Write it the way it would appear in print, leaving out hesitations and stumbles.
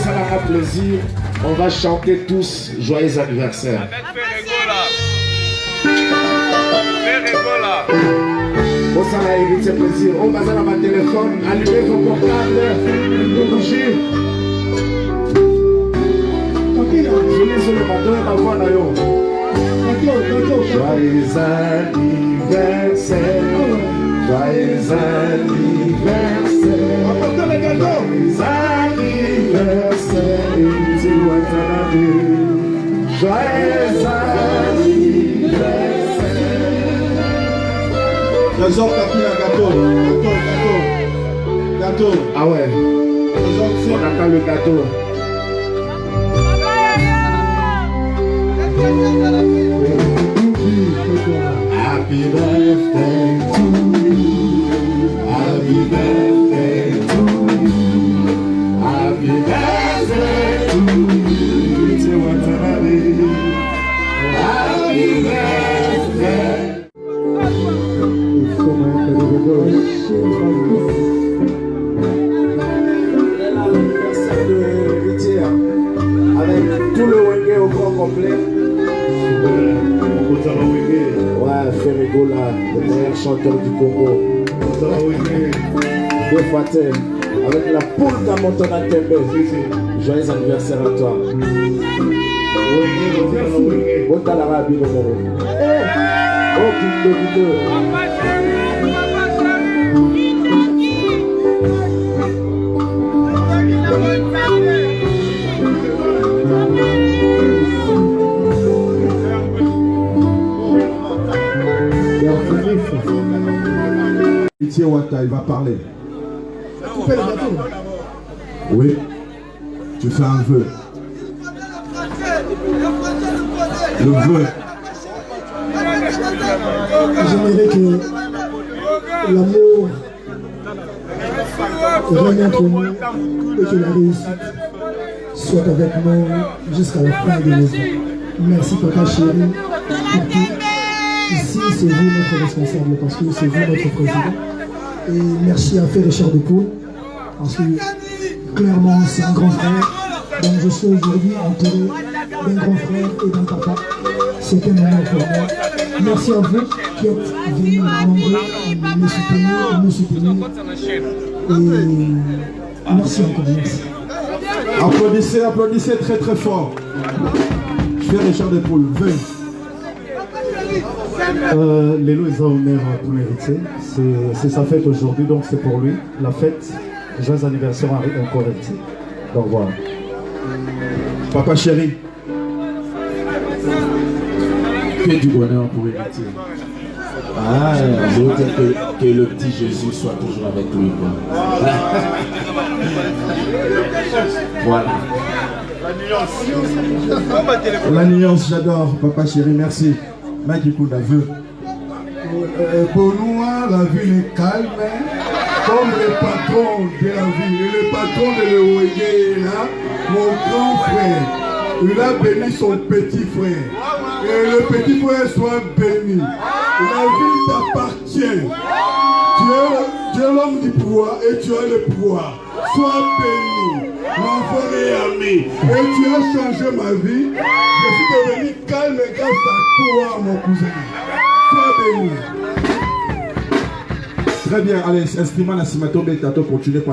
ça va faire plaisir. On va chanter tous joyeux anniversaire. Bon, ça va hériter plaisir. On va dans ma téléphone, allumez vos portables, vos bougies. Je lis sur le matin, ma voix là. Joyeux anniversaire. Joyeux anniversaire. Joyeux anniversaire. Joyeux anniversaire. Trésor Kapila gâteau. Ah ouais. On attend le gâteau. Happy birthday to you. Happy birthday to you. Happy birthday to you. C'est votre année. Happy birthday. Avec tout le wenge au grand complet. Ouais, Ferregola, le meilleur chanteur du Congo. Deux fois thème. Avec la poule d'Amontona Tembe. Joyeux anniversaire à toi. Botalara Bilomoro. Oh, Kindo. Pitié Wata, il va parler. Couper le gâteau. Oui, tu fais un vœu. Le vœu. J'aimerais que l'amour règne entre nous et que la réussite soit avec nous jusqu'à la fin de nos vies. Merci papa chéri pour tout. Ici, c'est vous notre responsable parce que c'est vous notre président. Et merci à Frère Richard de Poule parce que clairement c'est un grand frère. Donc je suis aujourd'hui entouré d'un grand frère et d'un papa. C'est un honneur pour moi. Merci à vous qui êtes venus nombreux me soutenir. Et merci encore. Merci. Applaudissez très très fort. Frère Richard de Poule, veuillez. Lélo est un honneur pour l'héritier. C'est sa fête aujourd'hui, donc c'est pour lui. La fête, joyeux anniversaire encore héritier. Donc voilà. Papa chéri. Que du bonheur pour héritier. Ah, je veux dire que le petit Jésus soit toujours avec lui. Voilà. La nuance, j'adore. Papa chéri, merci. Mike écoute, vœu. Pour nous, la ville est calme, comme le patron de la ville. Et le patron de l'Ewege est là, mon grand frère. Il a béni son petit frère. Et le petit frère soit béni. La ville t'appartient. Tu es l'homme du pouvoir et tu as le pouvoir. Sois béni, mon frère et ami. Et tu as changé ma vie. Je suis devenu calme grâce à toi, mon cousin. Sois béni. Très bien, allez, instrument la cimato, bêta, continuez.